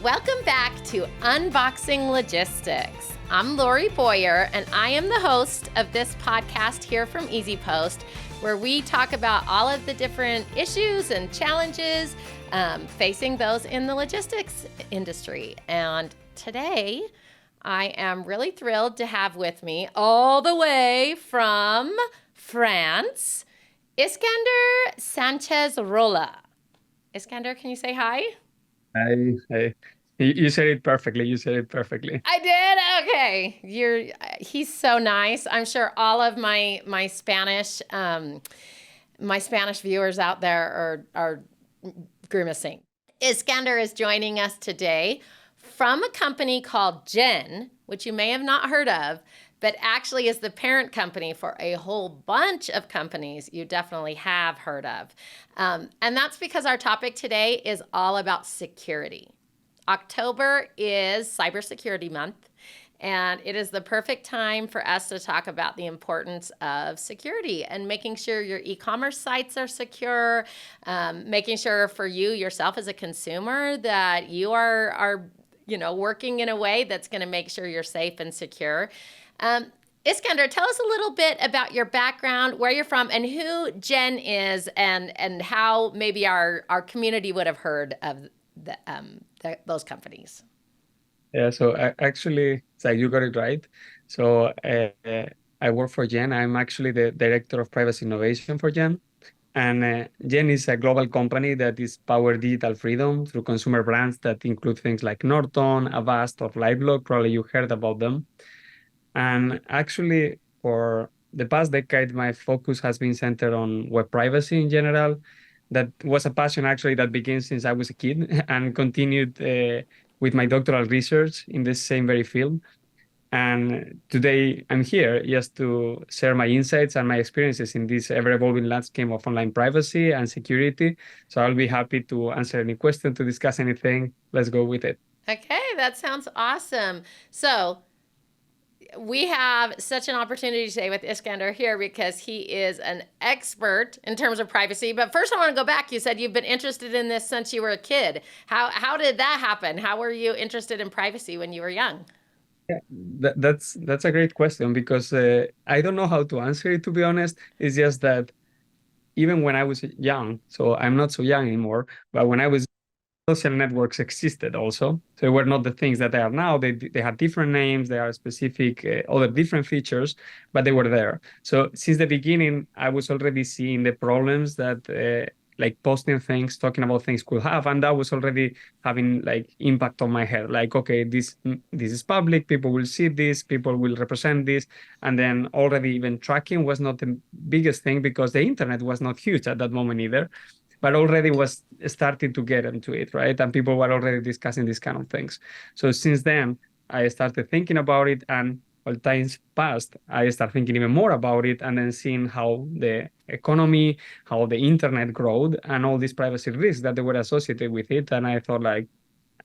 Welcome back to Unboxing Logistics. I'm Lori Boyer, and I am the host of this podcast here from EasyPost, where we talk about all of the different issues and challenges facing those in the logistics industry. And today, I am really thrilled to have with me, all the way from France, Iskander Sanchez-Rola. Iskander, can you say hi? Hi. You said it perfectly. You said it perfectly. I did? Okay. He's so nice. I'm sure all of my Spanish viewers out there are grimacing. Iskander is joining us today from a company called Gen, which you may have not heard of, but actually is the parent company for a whole bunch of companies you definitely have heard of. And that's because our topic today is all about security. October is Cybersecurity Month, and it is the perfect time for us to talk about the importance of security and making sure your e-commerce sites are secure, making sure for you yourself as a consumer that you are working in a way that's going to make sure you're safe and secure. Iskander, tell us a little bit about your background, where you're from, and who Gen is, and how maybe our community would have heard of those companies. Yeah, so actually, it's like you got it right. So I work for Gen. I'm actually the director of privacy innovation for Gen. And Gen is a global company that is power digital freedom through consumer brands that include things like Norton, Avast, or LifeLock. Probably you heard about them. And actually, for the past decade, my focus has been centered on web privacy in general. That was a passion actually that began since I was a kid and continued with my doctoral research in the same very field. And today I'm here just to share my insights and my experiences in this ever-evolving landscape of online privacy and security. So I'll be happy to answer any question, to discuss anything. Let's go with it. Okay, that sounds awesome. So we have such an opportunity today with Iskander here because he is an expert in terms of privacy. But first I want to go back. You said you've been interested in this since you were a kid. How did that happen? How were you interested in privacy when you were young? Yeah, that's a great question because I don't know how to answer it, to be honest. It's just that even when I was young, so I'm not so young anymore, but when I was social networks existed also. So they were not the things that they are now. They had different names, they are specific, other different features, but they were there. So since the beginning, I was already seeing the problems that like posting things, talking about things could have, and that was already having like impact on my head. Like, okay, this is public, people will see this, people will represent this, and then already even tracking was not the biggest thing because the internet was not huge at that moment either, but already was starting to get into it, right? And people were already discussing these kind of things. So since then, I started thinking about it, and while times passed, I started thinking even more about it, and then seeing how the economy, how the internet growed, and all these privacy risks that they were associated with it. And I thought, like,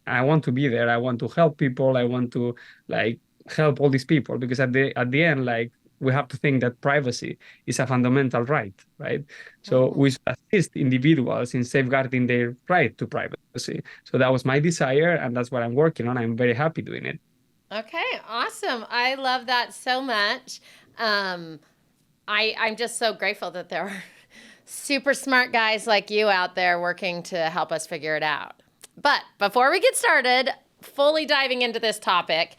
I want to be there. I want to help people. I want to like help all these people because at the end, like we have to think that privacy is a fundamental right, right? So we should assist individuals in safeguarding their right to privacy. So that was my desire, and that's what I'm working on. I'm very happy doing it. Okay, awesome. I love that so much. I'm just so grateful that there are super smart guys like you out there working to help us figure it out. But before we get started, fully diving into this topic,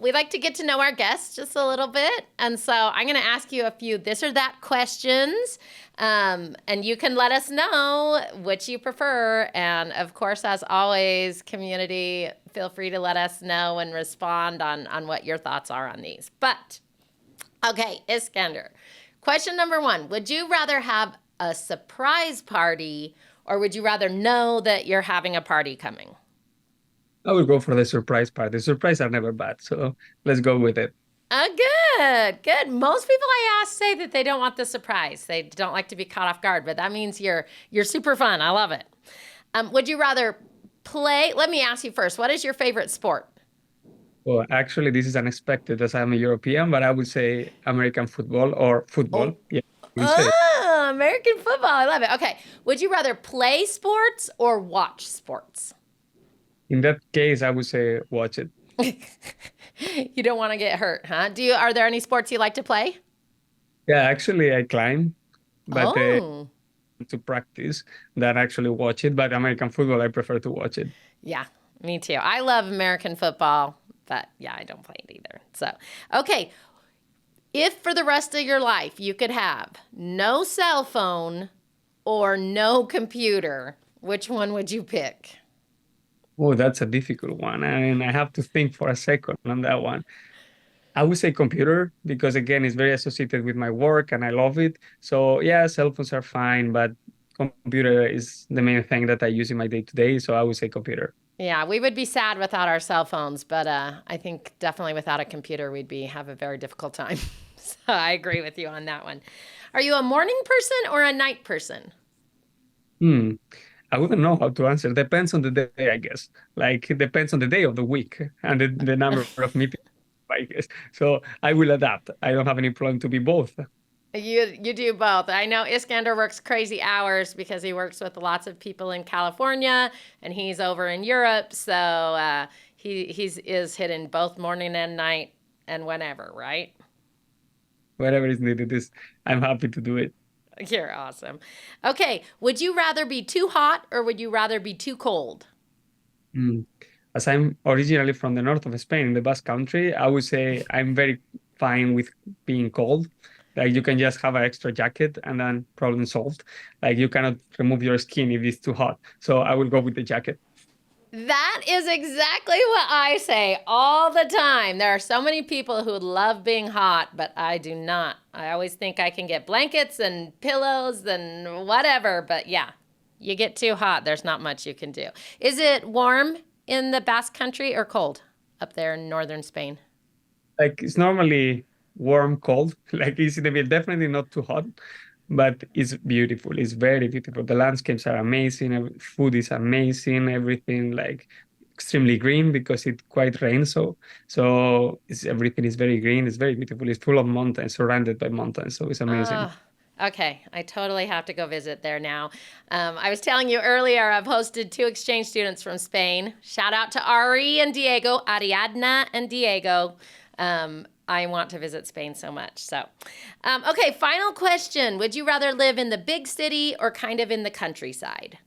we like to get to know our guests just a little bit. And so I'm going to ask you a few this or that questions, and you can let us know which you prefer. And of course, as always, community, feel free to let us know and respond on what your thoughts are on these. But, okay, Iskander, question number one, would you rather have a surprise party or would you rather know that you're having a party coming? I will go for the surprise part. The surprise are never bad. So let's go with it. Good. Most people I ask say that they don't want the surprise. They don't like to be caught off guard, but that means you're super fun. I love it. Would you rather play? Let me ask you first. What is your favorite sport? Well, actually, this is unexpected as I'm a European, but I would say American football or football. Oh, Yeah, I would say. American football. I love it. Okay. Would you rather play sports or watch sports? In that case, I would say watch it. You don't want to get hurt, huh? Are there any sports you like to play? Yeah, actually, I climb, but Oh, to practice than actually watch it. But American football, I prefer to watch it. yeah, me too. I love American football, but yeah, I don't play it either. So, okay, if for the rest of your life you could have no cell phone or no computer, which one would you pick? Oh, that's a difficult one. And I have to think for a second on that one. I would say computer because again, it's very associated with my work and I love it. So yeah, cell phones are fine, but computer is the main thing that I use in my day to day. So I would say computer. Yeah, we would be sad without our cell phones, but I think definitely without a computer, we'd be have a very difficult time. So I agree with you on that one. Are you a morning person or a night person? Hmm. I wouldn't know how to answer. Depends on the day, I guess. Like it depends on the day of the week and the number of meetings, I guess. So I will adapt. I don't have any problem to be both. You do both. I know Iskander works crazy hours because he works with lots of people in California and he's over in Europe. So he's is hitting both morning and night and whenever, right? Whatever is needed is I'm happy to do it. You're awesome. Okay, would you rather be too hot or would you rather be too cold? Mm. As I'm originally from the north of Spain, in the Basque Country, I would say I'm very fine with being cold. Like you can just have an extra jacket and then problem solved. Like you cannot remove your skin if it's too hot. So I will go with the jacket. That is exactly what I say all the time. There are so many people who love being hot, but I do not. I always think I can get blankets and pillows and whatever, but yeah, you get too hot, there's not much you can do. Is it warm in the Basque Country or cold up there in northern Spain? Like it's normally warm, cold. Like it's in the middle, definitely not too hot, but it's beautiful. It's very beautiful. The landscapes are amazing. Food is amazing. Everything like extremely green because it quite rains. So everything is very green. It's very beautiful. It's full of mountains, surrounded by mountains. So it's amazing. Oh, okay. I totally have to go visit there now. I was telling you earlier, I've hosted two exchange students from Spain. Shout out to Ari and Diego, Ariadna and Diego. I want to visit Spain so much. So, okay, final question. Would you rather live in the big city or kind of in the countryside?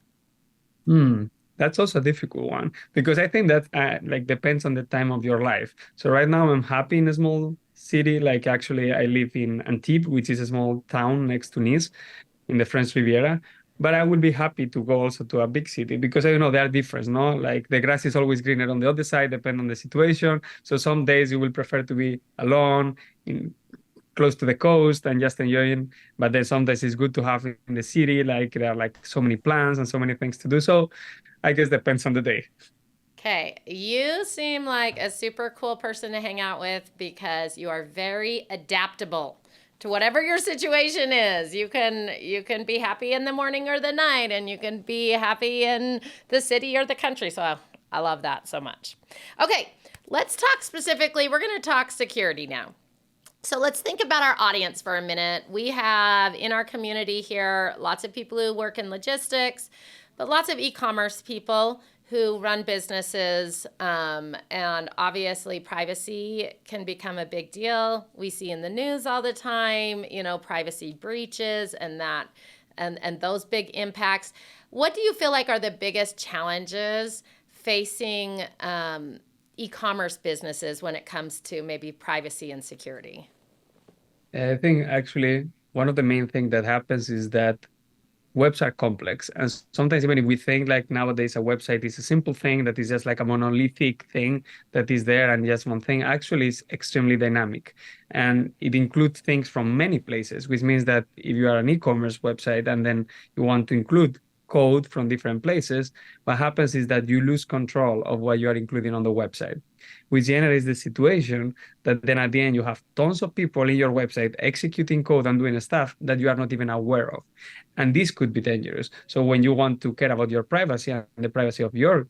Hmm. That's also a difficult one because I think that like depends on the time of your life. So right now I'm happy in a small city. Like actually I live in Antibes, which is a small town next to Nice in the French Riviera. But I would be happy to go also to a big city because I know there are different, no? Like the grass is always greener on the other side, depending on the situation. So some days you will prefer to be alone in close to the coast and just enjoying. But then sometimes it's good to have in the city, like there are like so many plans and so many things to do. So I guess depends on the day. Okay, you seem like a super cool person to hang out with because you are very adaptable to whatever your situation is. You can be happy in the morning or the night and you can be happy in the city or the country. So I love that so much. Okay, let's talk specifically. We're going to talk security now. So let's think about our audience for a minute. We have in our community here lots of people who work in logistics, but lots of e-commerce people who run businesses. And obviously, privacy can become a big deal. We see in the news all the time, privacy breaches and those big impacts. What do you feel like are the biggest challenges facing e-commerce businesses when it comes to maybe privacy and security? I think actually one of the main things that happens is that webs are complex. And sometimes even if we think like nowadays a website is a simple thing that is just like a monolithic thing that is there and just one thing, actually is extremely dynamic. And it includes things from many places, which means that if you are an e-commerce website and then you want to include code from different places, what happens is that you lose control of what you are including on the website, which generates the situation that then at the end you have tons of people in your website executing code and doing stuff that you are not even aware of. And this could be dangerous. So when you want to care about your privacy and the privacy of your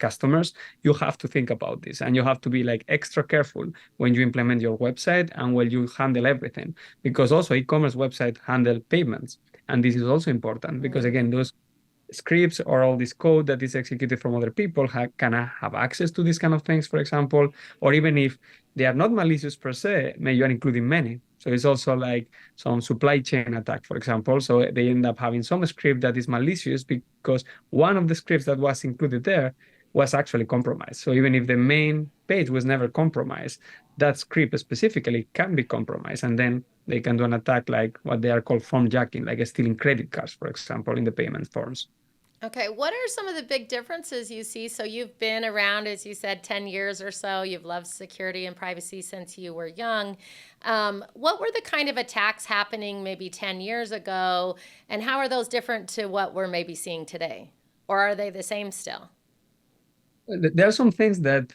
customers, you have to think about this and you have to be like extra careful when you implement your website and when you handle everything, because also e-commerce website handle payments. And this is also important because again, those scripts or all this code that is executed from other people can have access to these kind of things, for example, or even if they are not malicious per se, maybe you are including many. So it's also like some supply chain attack, for example. So they end up having some script that is malicious because one of the scripts that was included there was actually compromised. So even if the main page was never compromised, that script specifically can be compromised. And then they can do an attack like what they are called form jacking, like stealing credit cards, for example, in the payment forms. Okay, what are some of the big differences you see? So you've been around, as you said, 10 years or so. You've loved security and privacy since you were young. What were the kind of attacks happening maybe 10 years ago, and how are those different to what we're maybe seeing today? Or are they the same still? There are some things that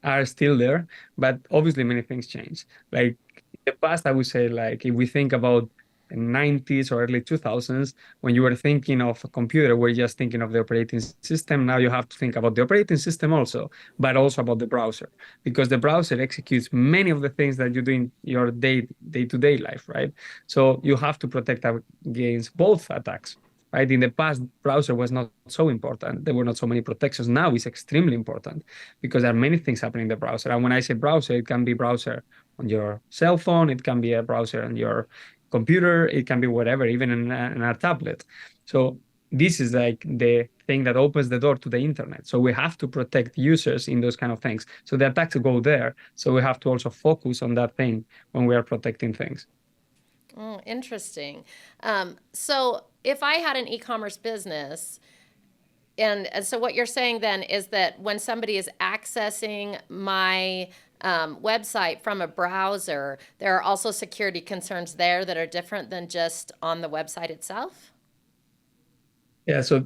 are still there, but obviously many things change. Like in the past, I would say, like if we think about the 90s or early 2000s, when you were thinking of a computer, we're just thinking of the operating system. Now you have to think about the operating system also, but also about the browser, because the browser executes many of the things that you do in your day-to-day life, right? So you have to protect against both attacks. Right? In the past, browser was not so important. There were not so many protections. Now it's extremely important because there are many things happening in the browser. And when I say browser, it can be browser on your cell phone, it can be a browser on your computer, it can be whatever, even in a tablet. So this is like the thing that opens the door to the internet. So we have to protect users in those kind of things. So the attacks go there. So we have to also focus on that thing when we are protecting things. Oh, interesting. So if I had an e-commerce business, and so what you're saying then is that when somebody is accessing my website from a browser, there are also security concerns there that are different than just on the website itself? Yeah, so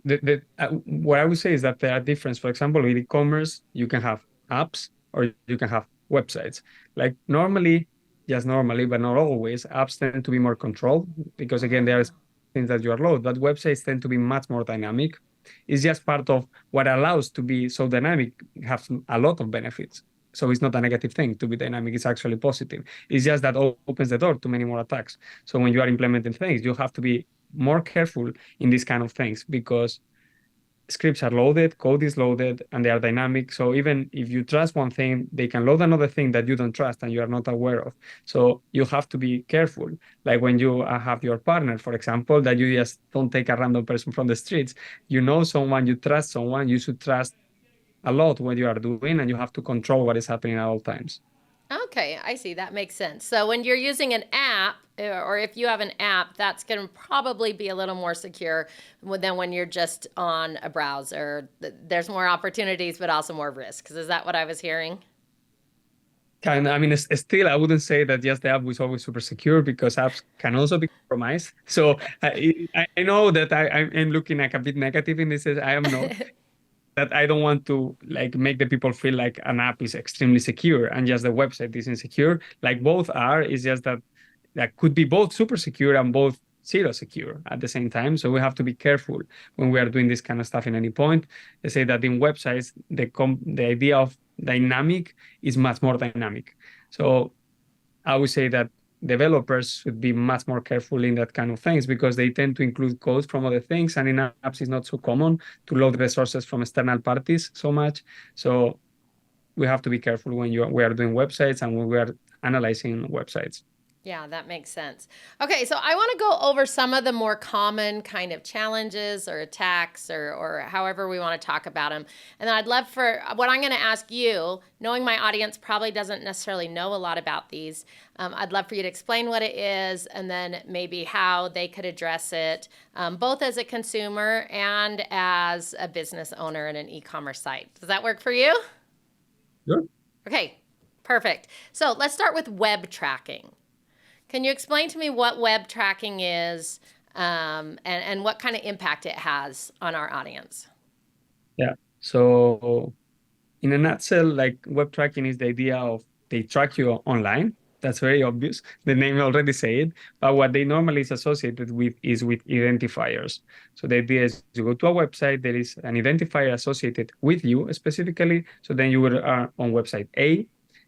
what I would say is that there are difference. For example, with e-commerce, you can have apps or you can have websites. Like normally, just normally, but not always, apps tend to be more controlled because again, there are things that you are load, but websites tend to be much more dynamic. It's just part of what allows to be so dynamic, have a lot of benefits. So it's not a negative thing to be dynamic, it's actually positive. It's just that opens the door to many more attacks. So when you are implementing things, you have to be more careful in these kind of things because scripts are loaded, code is loaded, and they are dynamic. So even if you trust one thing, they can load another thing that you don't trust and you are not aware of. So you have to be careful. Like when you have your partner, for example, that you just don't take a random person from the streets. You know someone, you trust someone, you should trust a lot what you are doing, and you have to control what is happening at all times. Okay, I see. That makes sense. So when you're using an app, or if you have an app, that's going to probably be a little more secure than when you're just on a browser. There's more opportunities, but also more risks. Is that what I was hearing? I mean, still, I wouldn't say that just the app was always super secure because apps can also be compromised. So I know that I'm looking like a bit negative in this. I am not. That I don't want to like make the people feel like an app is extremely secure and just the website is insecure. Like both are. It's just that that could be both super secure and both zero secure at the same time. So we have to be careful when we are doing this kind of stuff in any point. They say that in websites, the idea of dynamic is much more dynamic. So I would say that developers should be much more careful in that kind of things because they tend to include codes from other things. And in apps, it's not so common to load resources from external parties so much. So we have to be careful when we are doing websites and when we are analyzing websites. Yeah, that makes sense. Okay, so I want to go over some of the more common kind of challenges or attacks or however we want to talk about them. And then I'd love for what I'm going to ask you, knowing my audience probably doesn't necessarily know a lot about these, I'd love for you to explain what it is and then maybe how they could address it, both as a consumer and as a business owner in an e-commerce site. Does that work for you? Sure. Okay, perfect. So let's start with web tracking. Can you explain to me what web tracking is and what kind of impact it has on our audience? Yeah. So in a nutshell, like web tracking is the idea of they track you online. That's very obvious. The name already say it. But what they normally is associated with is with identifiers. So the idea is you go to a website, there is an identifier associated with you specifically. So then you are on website A,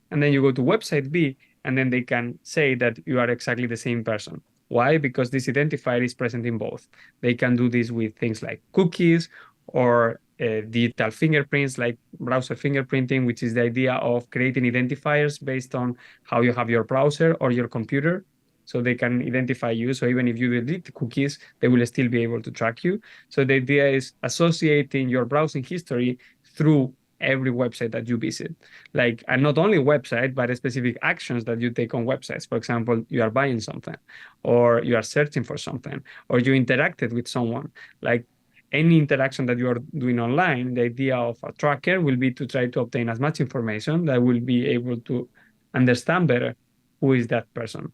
and then you go to website B, and then they can say that you are exactly the same person. Why? Because this identifier is present in both. They can do this with things like cookies or digital fingerprints, like browser fingerprinting, which is the idea of creating identifiers based on how you have your browser or your computer. So they can identify you. So even if you delete the cookies, they will still be able to track you. So the idea is associating your browsing history through every website that you visit. Like, and not only website, but specific actions that you take on websites. For example, you are buying something, or you are searching for something, or you interacted with someone. Like any interaction that you are doing online, the idea of a tracker will be to try to obtain as much information that will be able to understand better who is that person.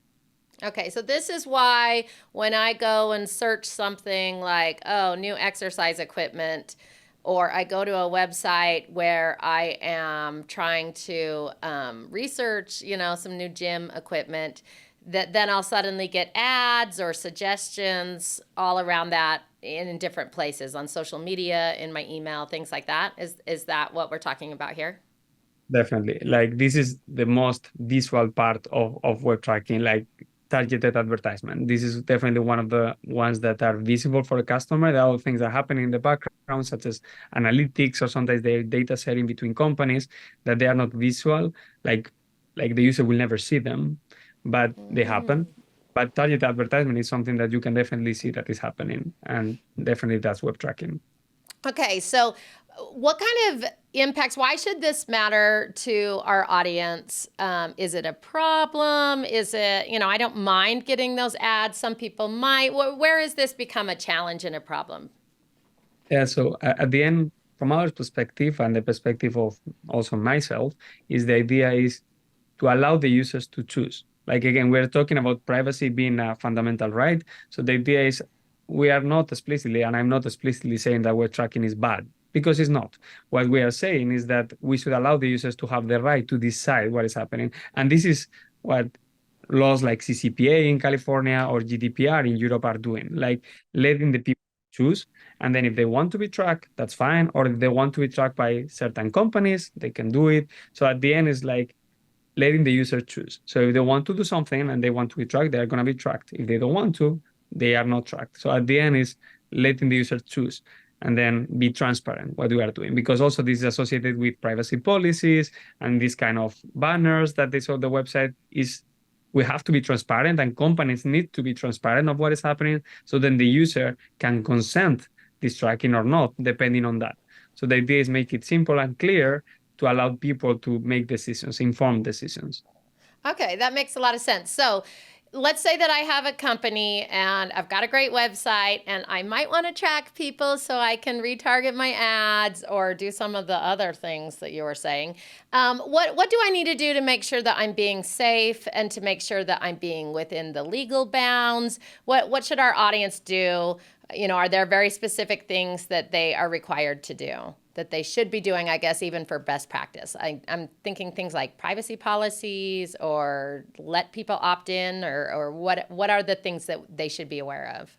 Okay, so this is why when I go and search something like, oh, new exercise equipment, or I go to a website where I am trying to research, some new gym equipment, that then I'll suddenly get ads or suggestions all around that in different places on social media, in my email, things like that. Is that what we're talking about here? Definitely. Like this is the most visual part of web tracking, like targeted advertisement. This is definitely one of the ones that are visible for a customer. There are things that happen in the background, such as analytics, or sometimes they're data sharing between companies that they are not visual, like like the user will never see them, but they happen. But targeted advertisement is something that you can definitely see that is happening. And definitely that's web tracking. Okay, so what kind of impacts, why should this matter to our audience? Is it a problem? Is it, I don't mind getting those ads. Some people might. Where has this become a challenge and a problem? Yeah, so at the end, from our perspective and the perspective of also myself, is the idea is to allow the users to choose. Like again, we're talking about privacy being a fundamental right. So the idea is we are not explicitly, and I'm not explicitly saying that web tracking is bad, because it's not. What we are saying is that we should allow the users to have the right to decide what is happening. And this is what laws like CCPA in California or GDPR in Europe are doing, like letting the people choose. And then if they want to be tracked, that's fine. Or if they want to be tracked by certain companies, they can do it. So at the end, it's like letting the user choose. So if they want to do something and they want to be tracked, they're going to be tracked. If they don't want to, they are not tracked. So at the end is letting the user choose and then be transparent what we are doing. Because also this is associated with privacy policies and this kind of banners that they saw the website is we have to be transparent and companies need to be transparent of what is happening. So then the user can consent this tracking or not, depending on that. So the idea is make it simple and clear to allow people to make decisions, informed decisions. Okay, that makes a lot of sense. So let's say that I have a company and I've got a great website and I might want to track people so I can retarget my ads or do some of the other things that you were saying. What do I need to do to make sure that I'm being safe and to make sure that I'm being within the legal bounds? What should our audience do? Are there very specific things that they are required to do, that they should be doing, I guess, even for best practice? I'm thinking things like privacy policies or let people opt in, or what are the things that they should be aware of?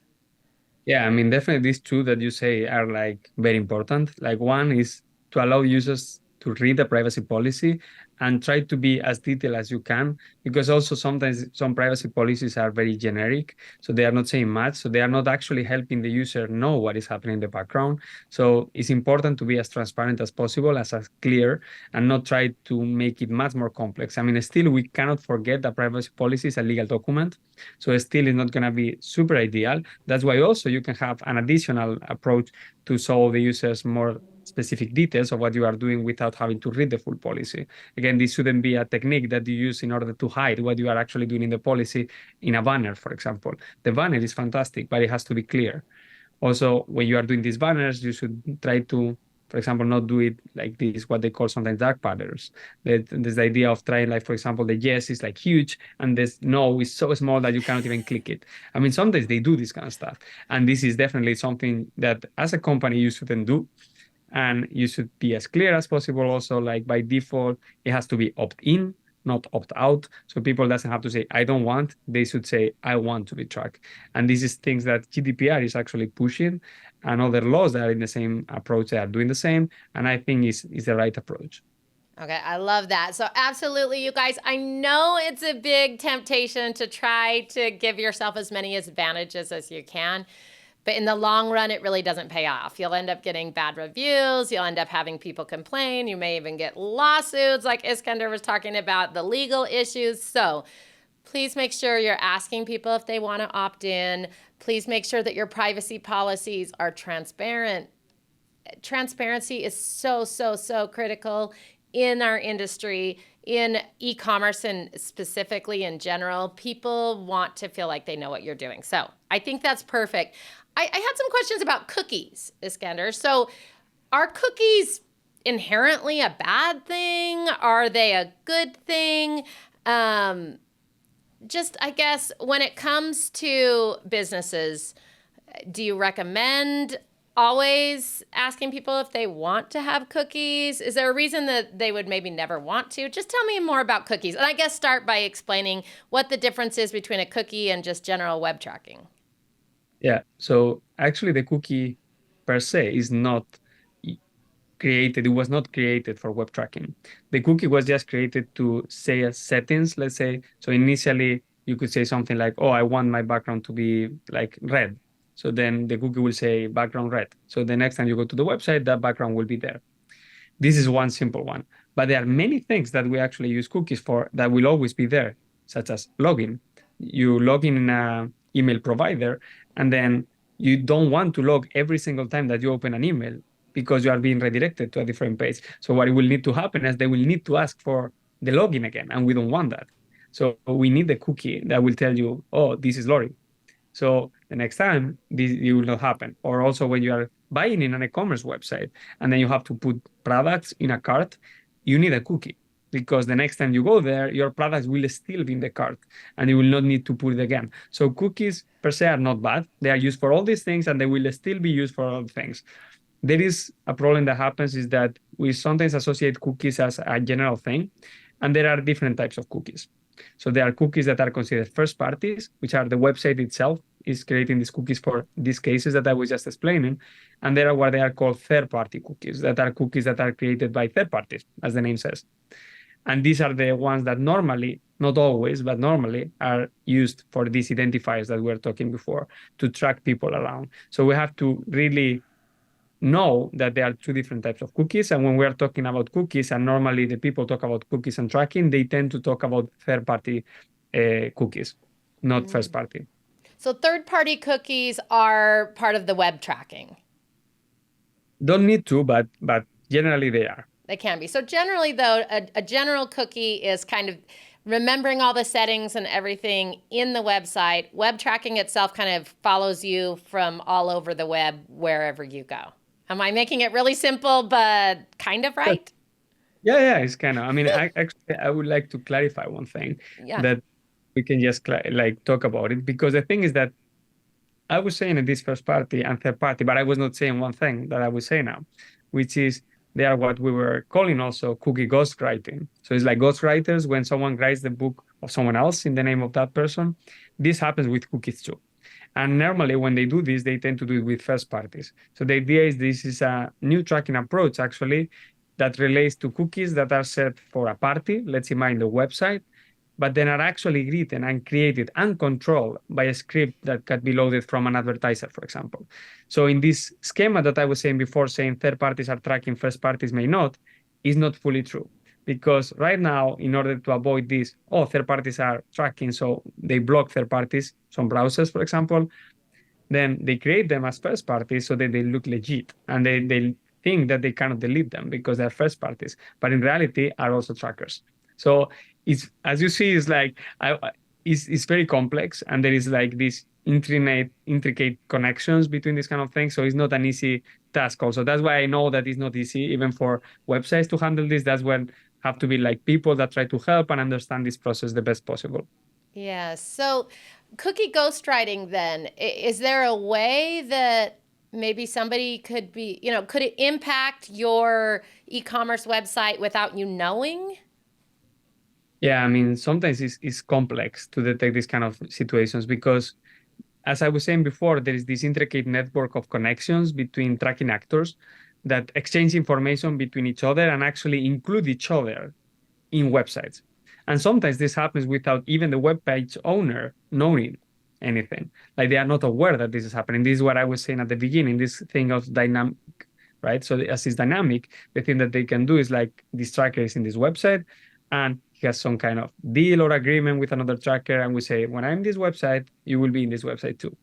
Yeah, I mean, definitely these two that you say are like very important. Like one is to allow users to read the privacy policy and try to be as detailed as you can, because also sometimes some privacy policies are very generic. So they are not saying much. So they are not actually helping the user know what is happening in the background. So it's important to be as transparent as possible, as clear, and not try to make it much more complex. I mean, still, we cannot forget that privacy policy is a legal document. So still, it's not going to be super ideal. That's why also you can have an additional approach to show the users more specific details of what you are doing without having to read the full policy. Again, this shouldn't be a technique that you use in order to hide what you are actually doing in the policy in a banner, for example. The banner is fantastic, but it has to be clear. Also, when you are doing these banners, you should try to, for example, not do it like this, what they call sometimes dark patterns. There's the idea of trying, like, for example, the yes is like huge and this no is so small that you cannot even click it. I mean, sometimes they do this kind of stuff. And this is definitely something that as a company you shouldn't do. And you should be as clear as possible. Also, like by default, it has to be opt-in, not opt-out. So people doesn't have to say, I don't want, they should say, I want to be tracked. And this is things that GDPR is actually pushing, and other laws that are in the same approach, they are doing the same. And I think is the right approach. Okay, I love that. So, absolutely, you guys, I know it's a big temptation to try to give yourself as many advantages as you can, but in the long run, it really doesn't pay off. You'll end up getting bad reviews. You'll end up having people complain. You may even get lawsuits, like Iskander was talking about, the legal issues. So, please make sure you're asking people if they want to opt in. Please make sure that your privacy policies are transparent. Transparency is so critical in our industry, in e-commerce, and specifically in general. People want to feel like they know what you're doing. So I think that's perfect. I had some questions about cookies, Iskander. So are cookies inherently a bad thing? Are they a good thing? Just, I guess, when it comes to businesses, do you recommend always asking people if they want to have cookies? Is there a reason that they would maybe never want to? Just tell me more about cookies. And I guess start by explaining what the difference is between a cookie and just general web tracking. Yeah. So actually, the cookie per se is not created. It was not created for web tracking. The cookie was just created to say a settings, let's say. So initially, you could say something like, "Oh, I want my background to be like red." So then the cookie will say background red. So the next time you go to the website, that background will be there. This is one simple one. But there are many things that we actually use cookies for that will always be there, such as login. You log in an email provider, and then you don't want to log every single time that you open an email because you are being redirected to a different page. So what will need to happen is they will need to ask for the login again, and we don't want that. So we need the cookie that will tell you, oh, this is Lori. So the next time, this it will not happen. Or also when you are buying in an e-commerce website and then you have to put products in a cart, you need a cookie because the next time you go there, your products will still be in the cart and you will not need to put it again. So cookies per se are not bad. They are used for all these things and they will still be used for all things. There is a problem that happens is that we sometimes associate cookies as a general thing, and there are different types of cookies. So there are cookies that are considered first parties, which are the website itself is creating these cookies for these cases that I was just explaining. And there are what they are called third-party cookies, that are cookies that are created by third parties, as the name says. And these are the ones that normally, not always, but normally are used for these identifiers that we were talking before to track people around. So we have to really know that there are two different types of cookies. And when we are talking about cookies, and normally the people talk about cookies and tracking, they tend to talk about third-party cookies, not first-party. So third-party cookies are part of the web tracking. Don't need to, but generally they are. They can be. So generally, though, a general cookie is kind of remembering all the settings and everything in the website. Web tracking itself kind of follows you from all over the web, wherever you go. Am I making it really simple, but kind of right? Yeah, it's kind of. I mean, I would like to clarify one thing that we can just like talk about it, because the thing is that I was saying in this first party and third party, but I was not saying one thing that I would say now, which is they are what we were calling also cookie ghostwriting. So it's like ghostwriters when someone writes the book of someone else in the name of that person. This happens with cookies too. And normally when they do this, they tend to do it with first parties. So the idea is this is a new tracking approach actually that relates to cookies that are set for a party, let's imagine the website, but then are actually written and created and controlled by a script that can be loaded from an advertiser, for example. So in this schema that I was saying before, saying third parties are tracking, first parties may not, is not fully true. Because right now, in order to avoid this, third parties are tracking, so they block third parties, some browsers, for example, then they create them as first parties so that they look legit. And they think that they cannot delete them because they're first parties, but in reality are also trackers. So it's, as you see, it's like it's very complex, and there is like this intricate connections between these kind of things. So it's not an easy task. Also, that's why I know that it's not easy even for websites to handle this. That's when have to be like people that try to help and understand this process the best possible. Yeah. So cookie ghostwriting, then, is there a way that maybe somebody could be, could it impact your e-commerce website without you knowing? Yeah, I mean, sometimes it's complex to detect these kind of situations because, as I was saying before, there is this intricate network of connections between tracking actors. that exchange information between each other and actually include each other in websites. And sometimes this happens without even the web page owner knowing anything. Like they are not aware that this is happening. This is what I was saying at the beginning, this thing of dynamic, right? So as it's dynamic, the thing that they can do is like this tracker is in this website and he has some kind of deal or agreement with another tracker. And we say, when I'm in this website, you will be in this website too.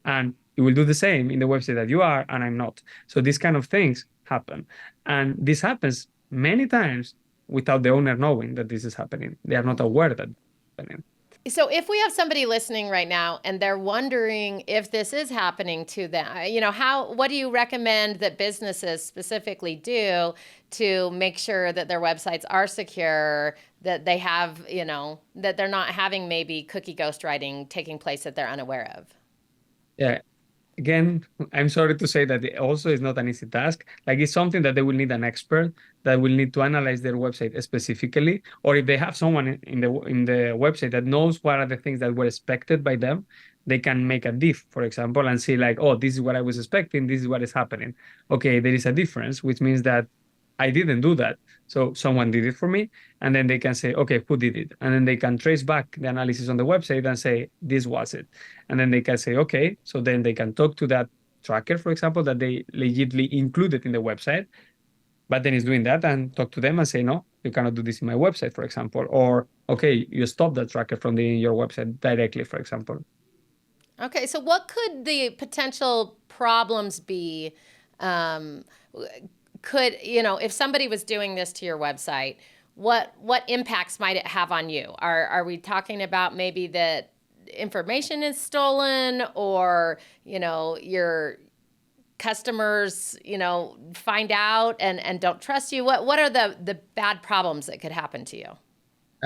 And you will do the same in the website that you are and I'm not. So these kind of things happen. And this happens many times without the owner knowing that this is happening. They are not aware that it's happening. So if we have somebody listening right now and they're wondering if this is happening to them, what do you recommend that businesses specifically do to make sure that their websites are secure, that they have, that they're not having maybe cookie ghostwriting taking place that they're unaware of? Yeah. Again, I'm sorry to say that it also is not an easy task. Like it's something that they will need an expert that will need to analyze their website specifically, or if they have someone in the website that knows what are the things that were expected by them, they can make a diff, for example, and see like, oh, this is what I was expecting, this is what is happening. Okay, there is a difference, which means that I didn't do that. So someone did it for me. And then they can say, okay, who did it? And then they can trace back the analysis on the website and say, this was it. And then they can say, okay, so then they can talk to that tracker, for example, that they legitimately included in the website, but then it's doing that and talk to them and say, no, you cannot do this in my website, for example. Or, okay, you stop that tracker from your website directly, for example. Okay, so what could the potential problems be? If somebody was doing this to your website, what impacts might it have on you? Are we talking about maybe that information is stolen, or your customers find out and don't trust you? What are the bad problems that could happen to you?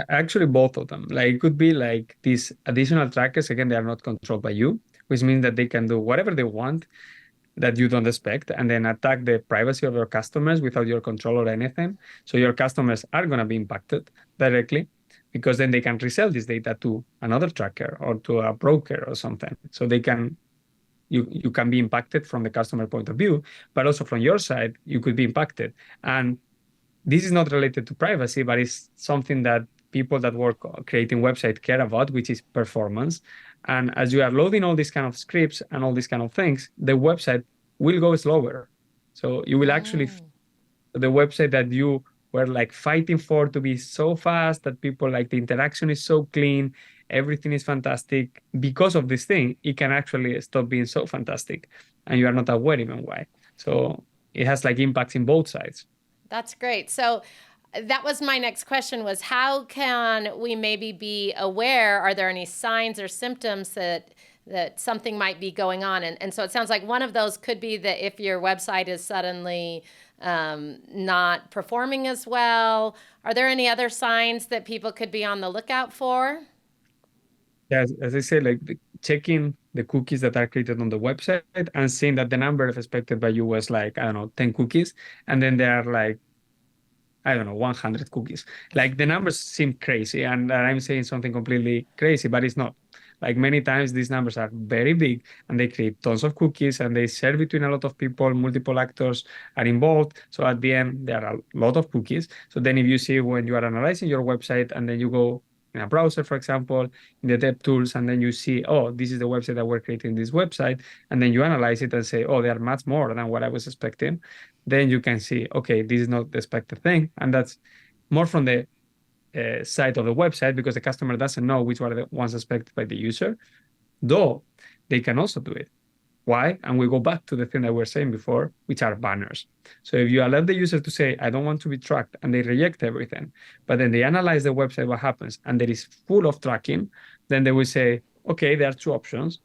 Actually, both of them. Like it could be like these additional trackers, again, they are not controlled by you, which means that they can do whatever they want that you don't expect and then attack the privacy of your customers without your control or anything. So your customers are going to be impacted directly because then they can resell this data to another tracker or to a broker or something. So you can be impacted from the customer point of view, but also from your side, you could be impacted. And this is not related to privacy, but it's something that people that work creating website care about, which is performance. And as you are loading all these kind of scripts and all these kind of things, the website will go slower. So you will actually, the website that you were like fighting for to be so fast that people like the interaction is so clean, everything is fantastic. Because of this thing, it can actually stop being so fantastic and you are not aware even why. So it has like impacts in both sides. That's great. So that was my next question, was how can we maybe be aware? Are there any signs or symptoms that something might be going on? And so it sounds like one of those could be that if your website is suddenly not performing as well. Are there any other signs that people could be on the lookout for? Yeah, as I said, like checking the cookies that are created on the website and seeing that the number expected by you was like, I don't know, 10 cookies. And then there are like, I don't know, 100 cookies. Like the numbers seem crazy, and I'm saying something completely crazy, but it's not. Like many times these numbers are very big and they create tons of cookies and they share between a lot of people, multiple actors are involved. So at the end, there are a lot of cookies. So then if you see when you are analyzing your website and then you go in a browser, for example, in the dev tools, and then you see, oh, this is the website that we're creating this website. And then you analyze it and say, oh, they are much more than what I was expecting. Then you can see, okay, this is not the expected thing. And that's more from the side of the website because the customer doesn't know which are the ones expected by the user, though they can also do it. Why? And we go back to the thing that we were saying before, which are banners. So if you allow the user to say, I don't want to be tracked, and they reject everything, but then they analyze the website, what happens, and there is full of tracking, then they will say, okay, there are two options.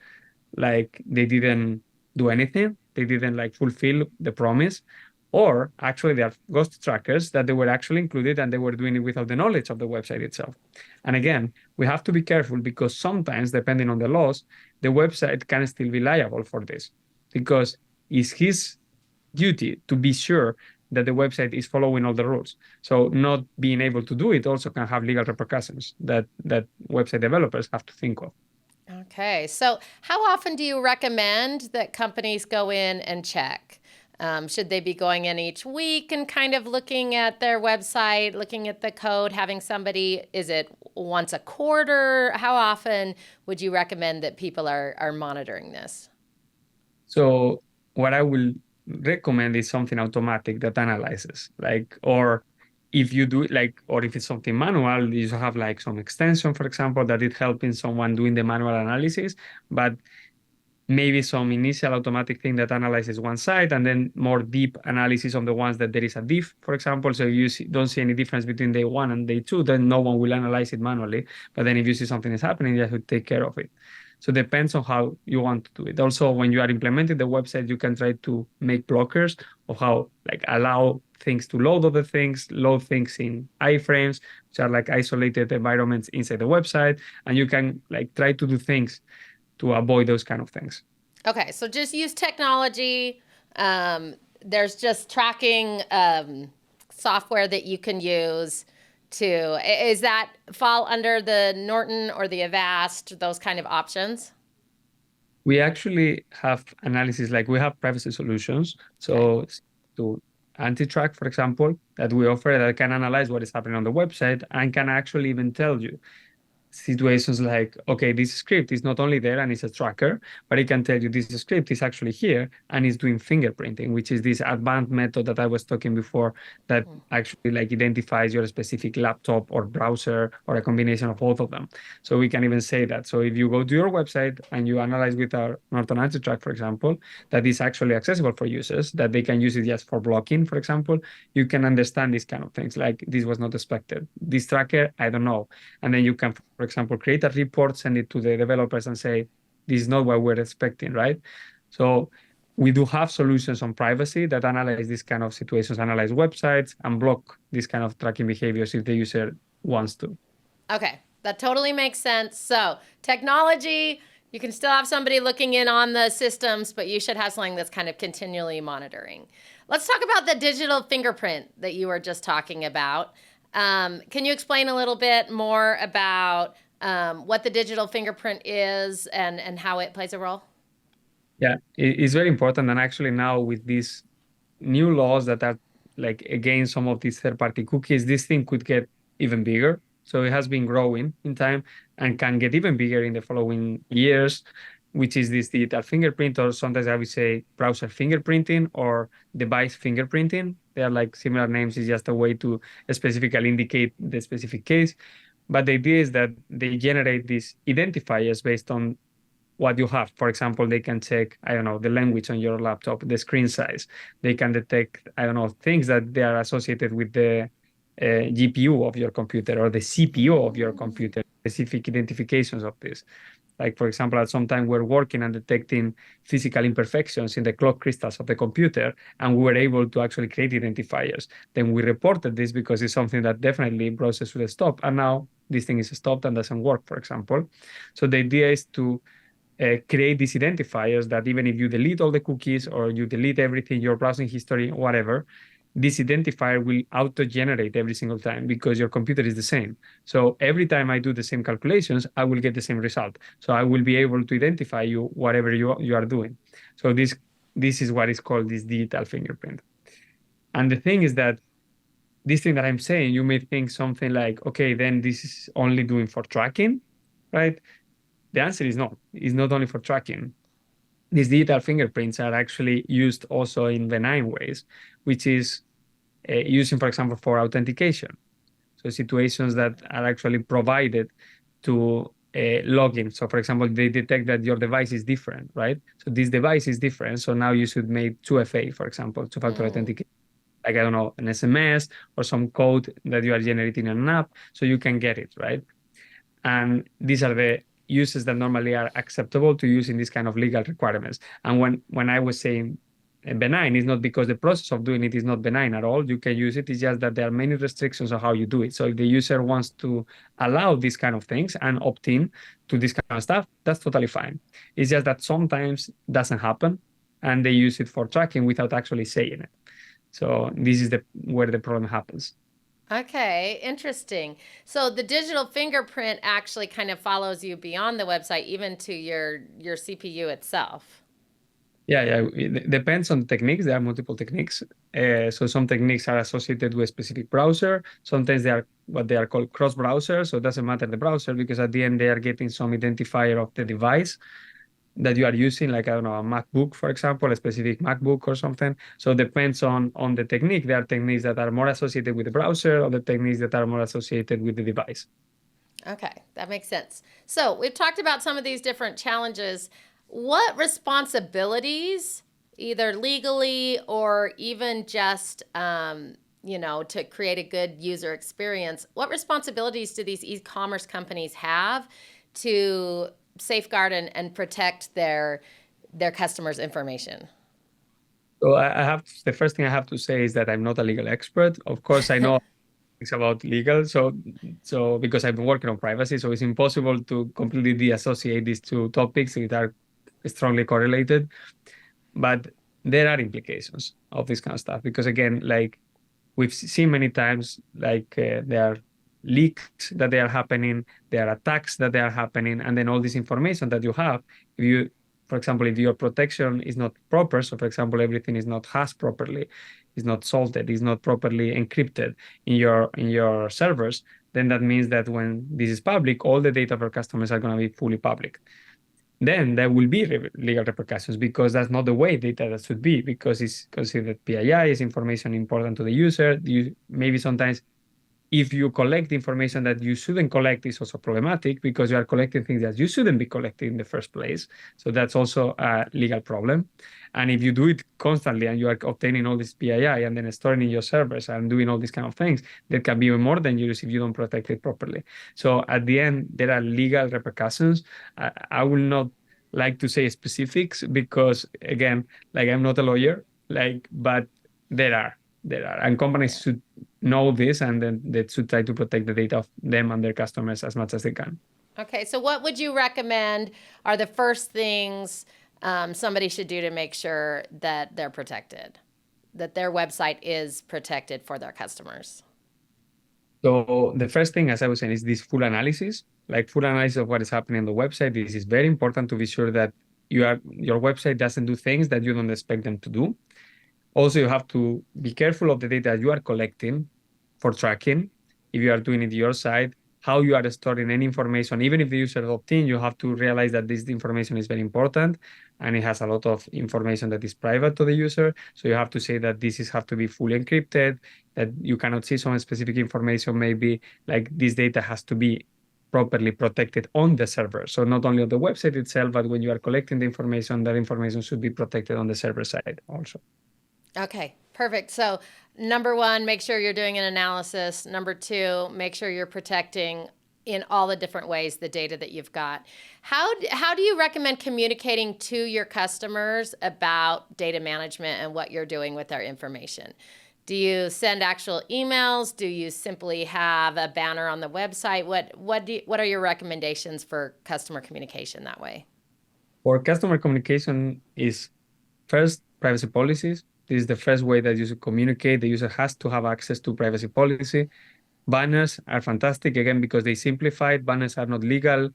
Like they didn't do anything, they didn't like fulfill the promise, or actually they are ghost trackers that they were actually included and they were doing it without the knowledge of the website itself. And again, we have to be careful because sometimes, depending on the laws, the website can still be liable for this because it's his duty to be sure that the website is following all the rules. So not being able to do it also can have legal repercussions that website developers have to think of. Okay, so how often do you recommend that companies go in and check? Should they be going in each week and kind of looking at their website, looking at the code, having somebody, is it once a quarter? How often would you recommend that people are monitoring this? So what I will recommend is something automatic that analyzes, like, or if you do it like, or if it's something manual, you have like some extension, for example, that it helping someone doing the manual analysis, but maybe some initial automatic thing that analyzes one side and then more deep analysis on the ones that there is a diff, for example. So if you don't see any difference between day one and day two, then no one will analyze it manually. But then if you see something is happening, you have to take care of it. So it depends on how you want to do it. Also, when you are implementing the website, you can try to make blockers of how like allow things to load other things, load things in iframes, which are like isolated environments inside the website. And you can like try to do things to avoid those kind of things. Okay, so just use technology. There's just tracking software that you can use to, is that fall under the Norton or the Avast, those kind of options? We actually have analysis, like we have privacy solutions. So to anti-track, for example, that we offer that can analyze what is happening on the website and can actually even tell you situations like, okay, this script is not only there and it's a tracker, but it can tell you this script is actually here and it's doing fingerprinting, which is this advanced method that I was talking before that actually like identifies your specific laptop or browser or a combination of both of them. So we can even say that. So if you go to your website and you analyze with our Norton Anti-Track, for example, that is actually accessible for users, that they can use it just for blocking, for example, you can understand these kind of things like this was not expected. This tracker, I don't know. And then you can, for example, create a report, send it to the developers and say, this is not what we're expecting, right? So we do have solutions on privacy that analyze these kind of situations, analyze websites and block these kind of tracking behaviors if the user wants to. Okay, that totally makes sense. So technology, you can still have somebody looking in on the systems, but you should have something that's kind of continually monitoring. Let's talk about the digital fingerprint that you were just talking about. Can you explain a little bit more about what the digital fingerprint is and how it plays a role? Yeah, it's very important. And actually now with these new laws that are like against some of these third-party cookies, this thing could get even bigger. So it has been growing in time and can get even bigger in the following years, which is this digital fingerprint, or sometimes I would say browser fingerprinting or device fingerprinting. They are like similar names. It's just a way to specifically indicate the specific case. But the idea is that they generate these identifiers based on what you have. For example, they can check, I don't know, the language on your laptop, the screen size. They can detect, I don't know, things that they are associated with the GPU of your computer or the CPU of your computer, specific identifications of this. Like, for example, at some time we're working and detecting physical imperfections in the clock crystals of the computer, and we were able to actually create identifiers. Then we reported this because it's something that definitely browsers should stop. And now this thing is stopped and doesn't work, for example. So the idea is to create these identifiers that even if you delete all the cookies or you delete everything, your browsing history, whatever, this identifier will auto-generate every single time because your computer is the same. So every time I do the same calculations, I will get the same result. So I will be able to identify you whatever you are doing. So this is what is called this digital fingerprint. And the thing is that this thing that I'm saying, you may think something like, okay, then this is only doing for tracking, right? The answer is no. It's not only for tracking. These digital fingerprints are actually used also in benign ways, which is using, for example, for authentication. So situations that are actually provided to login. So, for example, they detect that your device is different, right? So this device is different. So now you should make 2FA, for example, two-factor authentication. Like, I don't know, an SMS or some code that you are generating in an app, so you can get it, right? And these are the uses that normally are acceptable to use in these kind of legal requirements. And when I was saying benign, it's not because the process of doing it is not benign at all. You can use it. It's just that there are many restrictions on how you do it. So if the user wants to allow these kind of things and opt in to this kind of stuff, that's totally fine. It's just that sometimes doesn't happen and they use it for tracking without actually saying it. So this is where the problem happens. Okay, interesting. So the digital fingerprint actually kind of follows you beyond the website, even to your CPU itself. Yeah. It depends on techniques. There are multiple techniques. So some techniques are associated with a specific browser. Sometimes they are what they are called cross-browser. So it doesn't matter the browser because at the end they are getting some identifier of the device that you are using, like I don't know, a MacBook, for example, a specific MacBook or something. So it depends on the technique. There are techniques that are more associated with the browser, or the techniques that are more associated with the device. Okay, that makes sense. So we've talked about some of these different challenges. What responsibilities, either legally or even just, to create a good user experience, what responsibilities do these e-commerce companies have to safeguard and protect their customers' information? So I have the first thing I have to say is that I'm not a legal expert. Of course, I know things about legal. So because I've been working on privacy, so it's impossible to completely deassociate these two topics that are strongly correlated. But there are implications of this kind of stuff because again, like we've seen many times, like there are leaks that they are happening, there are attacks that they are happening, and then all this information that you have, if you, for example, if your protection is not proper, so for example, everything is not hashed properly, is not salted, is not properly encrypted in your servers, then that means that when this is public, all the data of our customers are going to be fully public. Then there will be legal repercussions because that's not the way data should be, because it's considered PII, is information important to the user. Maybe sometimes if you collect information that you shouldn't collect is also problematic because you are collecting things that you shouldn't be collecting in the first place. So that's also a legal problem. And if you do it constantly and you are obtaining all this PII and then storing in your servers and doing all these kind of things, that can be even more dangerous if you don't protect it properly. So at the end, there are legal repercussions. I will not like to say specifics because again, like I'm not a lawyer, but there are, and companies Yeah. should know this, and then they should try to protect the data of them and their customers as much as they can. Okay, so what would you recommend are the first things somebody should do to make sure that they're protected, that their website is protected for their customers? So the first thing, as I was saying, is this full analysis, like full analysis of what is happening on the website. This is very important to be sure that your website doesn't do things that you don't expect them to do. Also, you have to be careful of the data you are collecting for tracking. If you are doing it your side, how you are storing any information, even if the user opt in, you have to realize that this information is very important and it has a lot of information that is private to the user. So you have to say that have to be fully encrypted, that you cannot see some specific information, maybe like this data has to be properly protected on the server. So not only on the website itself, but when you are collecting the information, that information should be protected on the server side also. Okay, perfect. So, number one, make sure you're doing an analysis. Number two, make sure you're protecting in all the different ways the data that you've got. How do you recommend communicating to your customers about data management and what you're doing with their information? Do you send actual emails? Do you simply have a banner on the website? What are your recommendations for customer communication that way? For customer communication is first privacy policies. This is the first way that you should communicate. The user has to have access to privacy policy. Banners are fantastic, again, because they simplify it. Banners are not legal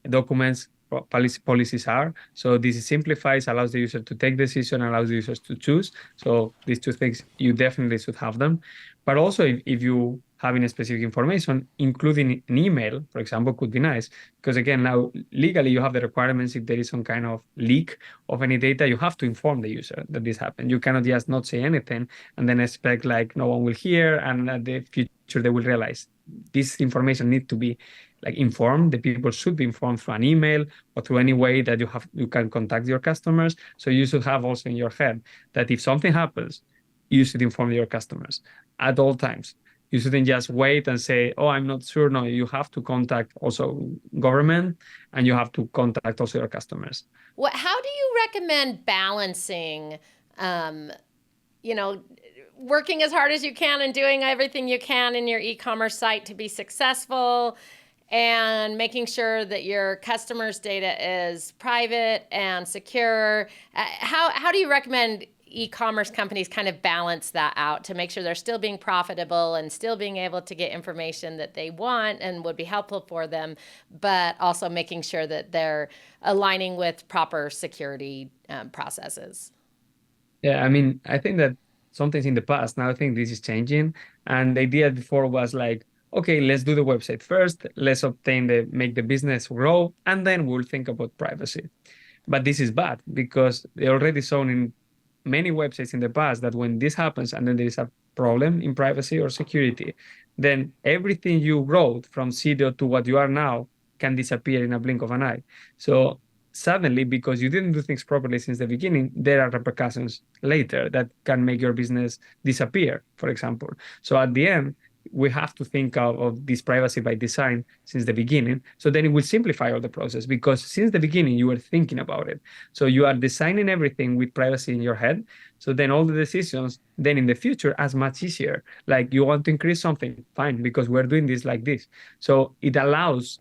documents. Policies are. So this is simplifies, allows the user to take decision, allows the users to choose. So these two things, you definitely should have them. But also, if you having a specific information, including an email, for example, could be nice. Because again, now legally you have the requirements. If there is some kind of leak of any data, you have to inform the user that this happened. You cannot just not say anything and then expect like no one will hear, and at the future they will realize this information need to be like informed. The people should be informed through an email or through any way that you can contact your customers. So you should have also in your head that if something happens, you should inform your customers at all times. You shouldn't just wait and say, oh, I'm not sure. No, you have to contact also government, and you have to contact also your customers. How do you recommend balancing, um, you know, working as hard as you can and doing everything you can in your e-commerce site to be successful, and making sure that your customers' data is private and secure? How do you recommend e-commerce companies kind of balance that out to make sure they're still being profitable and still being able to get information that they want and would be helpful for them, but also making sure that they're aligning with proper security processes. Yeah, I mean, I think that sometimes in the past, now I think this is changing. And the idea before was like, okay, let's do the website first, let's make the business grow, and then we'll think about privacy. But this is bad because they already shown in many websites in the past that when this happens and then there is a problem in privacy or security, then everything you wrote from zero to what you are now can disappear in a blink of an eye. So suddenly, because you didn't do things properly since the beginning, there are repercussions later that can make your business disappear, for example. So at the end, we have to think of this privacy by design since the beginning. So then it will simplify all the process because since the beginning, you were thinking about it. So you are designing everything with privacy in your head. So then all the decisions then in the future are much easier. Like you want to increase something, fine, because we're doing this like this. So it allows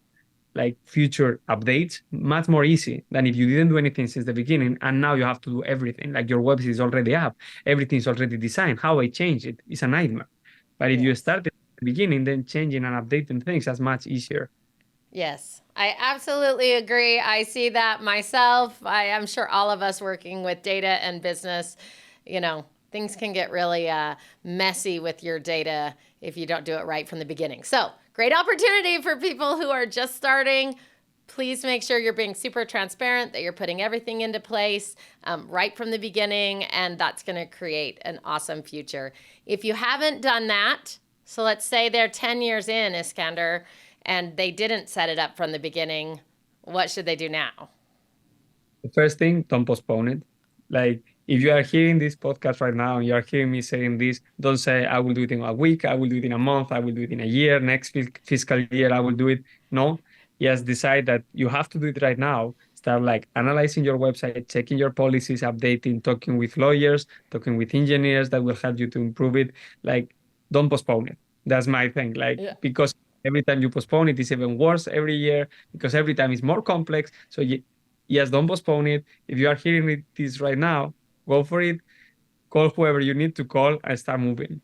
like future updates much more easy than if you didn't do anything since the beginning and now you have to do everything. Like your website is already up, everything's already designed. How I change it is a nightmare. But if you start at the beginning, then changing and updating things is much easier. Yes, I absolutely agree. I see that myself. I am sure all of us working with data and business, things can get really messy with your data if you don't do it right from the beginning. So, great opportunity for people who are just starting. Please make sure you're being super transparent, that you're putting everything into place right from the beginning, and that's going to create an awesome future. If you haven't done that, so let's say they're 10 years in, Iskander, and they didn't set it up from the beginning, what should they do now? The first thing, don't postpone it. Like if you are hearing this podcast right now and you are hearing me saying this, don't say, I will do it in a week, I will do it in a month, I will do it in a year, next fiscal year, I will do it. No, yes, decide that you have to do it right now. Start like analyzing your website, checking your policies, updating, talking with lawyers, talking with engineers that will help you to improve it. Like, don't postpone it. That's my thing. Because every time you postpone it, it's even worse every year because every time it's more complex. So yes, don't postpone it. If you are hearing this right now, go for it. Call whoever you need to call and start moving.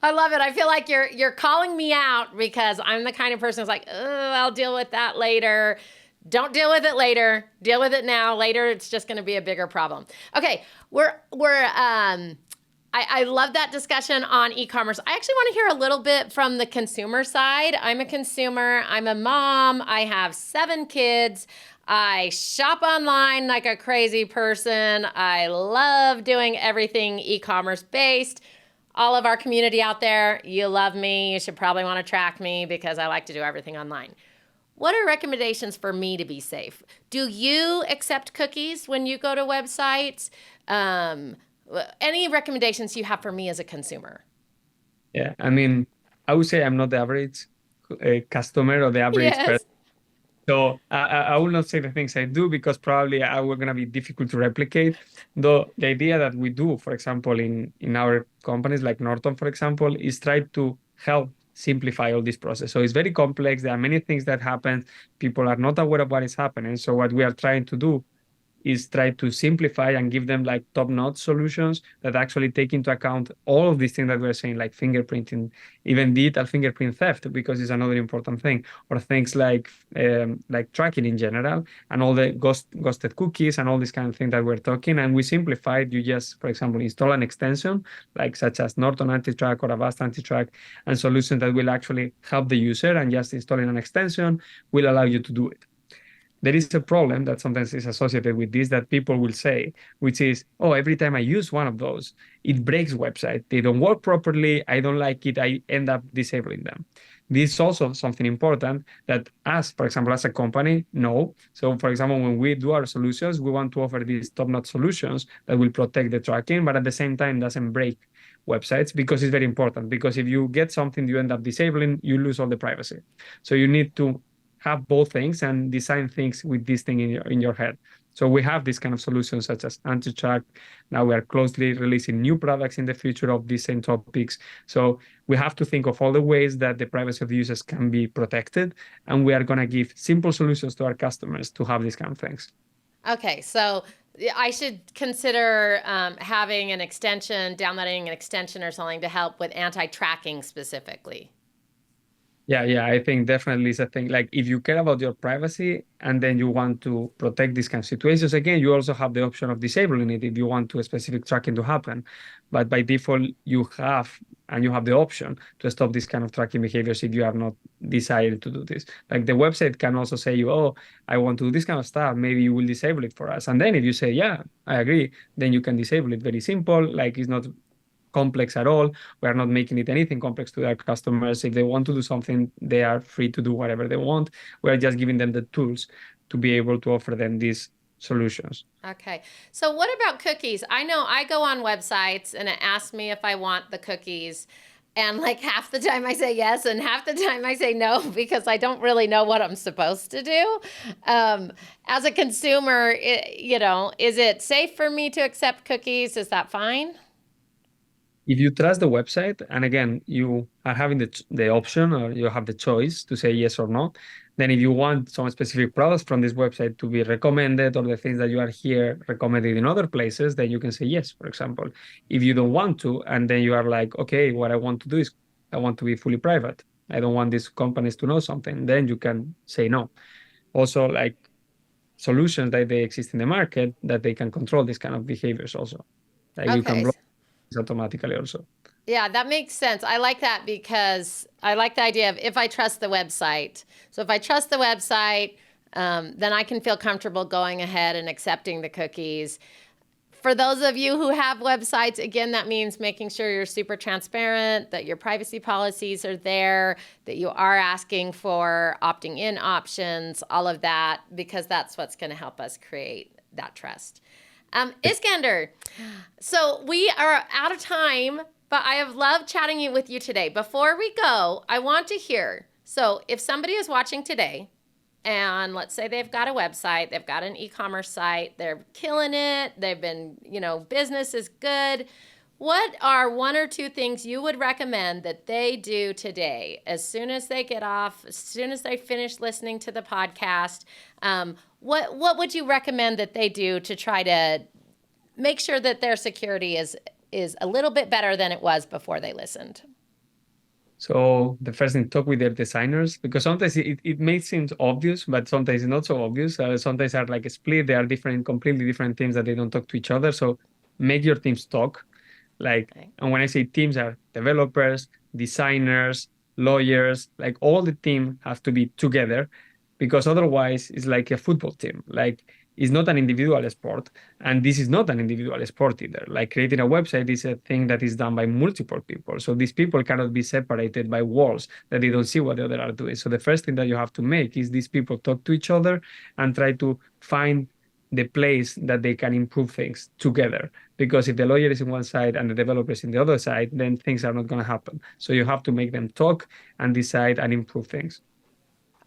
I love it. I feel like you're calling me out because I'm the kind of person who's like, oh, I'll deal with that later. Don't deal with it later. Deal with it now. Later, it's just going to be a bigger problem. Okay, I love that discussion on e-commerce. I actually want to hear a little bit from the consumer side. I'm a consumer. I'm a mom. I have 7 kids. I shop online like a crazy person. I love doing everything e-commerce based. All of our community out there, you love me. You should probably want to track me because I like to do everything online. What are recommendations for me to be safe? Do you accept cookies when you go to websites? Any recommendations you have for me as a consumer? Yeah, I mean, I would say I'm not the average customer or the average person. So I will not say the things I do because probably I will gonna be difficult to replicate. Though the idea that we do, for example, in our companies like Norton, for example, is try to help simplify all this process. So it's very complex. There are many things that happen. People are not aware of what is happening. So what we are trying to do is try to simplify and give them like top-notch solutions that actually take into account all of these things that we're saying, like fingerprinting, even digital fingerprint theft, because it's another important thing, or things like tracking in general, and all the ghosted cookies and all this kind of thing that we're talking. And we simplified. You just, for example, install an extension like such as Norton Anti-Track or Avast Anti-Track, and solutions that will actually help the user, and just installing an extension will allow you to do it. There is a problem that sometimes is associated with this that people will say, which is, oh, every time I use one of those, it breaks website. They don't work properly. I don't like it. I end up disabling them. This is also something important that us, for example, as a company, know. So, for example, when we do our solutions, we want to offer these top-notch solutions that will protect the tracking, but at the same time doesn't break websites because it's very important. Because if you get something you end up disabling, you lose all the privacy. So you need to have both things and design things with this thing in your head. So we have this kind of solutions such as anti-track. Now we are closely releasing new products in the future of these same topics. So we have to think of all the ways that the privacy of the users can be protected. And we are going to give simple solutions to our customers to have these kind of things. Okay, so I should consider having an extension, downloading an extension or something to help with anti-tracking specifically. Yeah, I think definitely it's a thing. Like if you care about your privacy and then you want to protect these kind of situations, again, you also have the option of disabling it if you want to a specific tracking to happen. But by default, you have the option to stop this kind of tracking behaviors if you have not decided to do this. Like the website can also say you, oh, I want to do this kind of stuff. Maybe you will disable it for us. And then if you say, yeah, I agree, then you can disable it. Very simple. Like it's not complex at all. We are not making it anything complex to their customers. If they want to do something, they are free to do whatever they want. We are just giving them the tools to be able to offer them these solutions. Okay. So what about cookies? I know I go on websites and it asks me if I want the cookies. And like half the time I say yes, and half the time I say no because I don't really know what I'm supposed to do. As a consumer, is it safe for me to accept cookies? Is that fine? If you trust the website, and again, you are having the option or you have the choice to say yes or no, then if you want some specific products from this website to be recommended or the things that you are here recommended in other places, then you can say yes, for example. If you don't want to, and then you are like, okay, what I want to do is I want to be fully private. I don't want these companies to know something, then you can say no. Also, like solutions that they exist in the market that they can control these kind of behaviors also. Like you can Okay. block this automatically also. Yeah, that makes sense. I like that because I like the idea of if I trust the website. So if I trust the website, then I can feel comfortable going ahead and accepting the cookies. For those of you who have websites, again, that means making sure you're super transparent, that your privacy policies are there, that you are asking for opting in options, all of that, because that's what's going to help us create that trust. Iskander, so we are out of time, but I have loved chatting with you today. Before we go, I want to hear, so if somebody is watching today, and let's say they've got a website, they've got an e-commerce site, they're killing it, they've been, business is good. What are one or two things you would recommend that they do today as soon as they get off, as soon as they finish listening to the podcast? What would you recommend that they do to try to make sure that their security is a little bit better than it was before they listened? So the first thing, talk with their designers, because sometimes it may seem obvious, but sometimes it's not so obvious. Sometimes are like a split. They are different, completely different teams that they don't talk to each other. So make your teams talk. Like, Okay. and when I say teams are developers, designers, lawyers, like all the team have to be together because otherwise it's like a football team. Like it's not an individual sport. And this is not an individual sport either. Like creating a website is a thing that is done by multiple people. So these people cannot be separated by walls that they don't see what the other are doing. So the first thing that you have to make is these people talk to each other and try to find the place that they can improve things together. Because if the lawyer is in one side and the developer is in the other side, then things are not going to happen. So you have to make them talk and decide and improve things.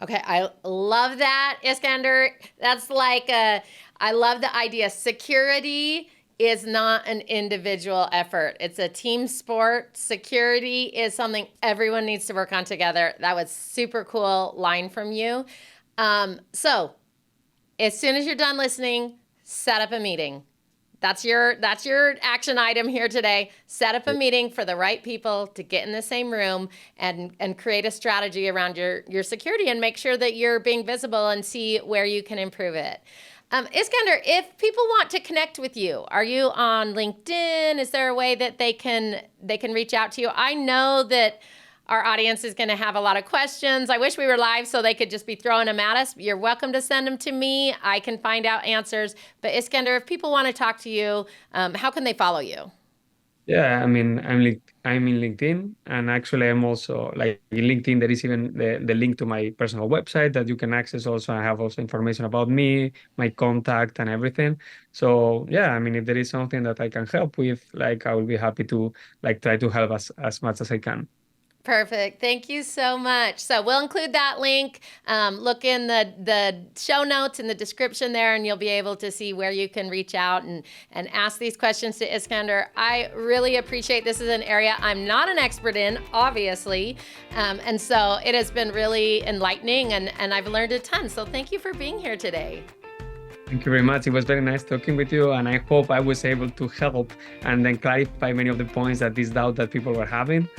Okay, I love that, Iskander. That's like I love the idea. Security is not an individual effort. It's a team sport. Security is something everyone needs to work on together. That was super cool line from you. So as soon as you're done listening, set up a meeting. That's your action item here today. Set up a meeting for the right people to get in the same room and create a strategy around your security and make sure that you're being visible and see where you can improve it. Iskander, if people want to connect with you, are you on LinkedIn? Is there a way that they can reach out to you? I know that our audience is going to have a lot of questions. I wish we were live so they could just be throwing them at us. You're welcome to send them to me. I can find out answers. But Iskander, if people want to talk to you, how can they follow you? Yeah, I mean, I'm in LinkedIn, and actually, I'm also like in LinkedIn. There is even the link to my personal website that you can access. Also, I have also information about me, my contact, and everything. So yeah, I mean, if there is something that I can help with, like I will be happy to like try to help as much as I can. Perfect. Thank you so much. So we'll include that link. Look in the show notes in the description there, and you'll be able to see where you can reach out and ask these questions to Iskander. I really appreciate this is an area I'm not an expert in, obviously. And so it has been really enlightening, and I've learned a ton. So thank you for being here today. Thank you very much. It was very nice talking with you, and I hope I was able to help and then clarify many of the points that this doubt that people were having.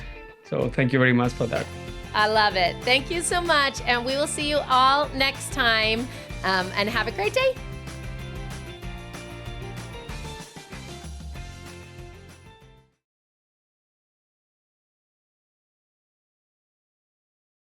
So thank you very much for that. I love it. Thank you so much. And we will see you all next time. And have a great day.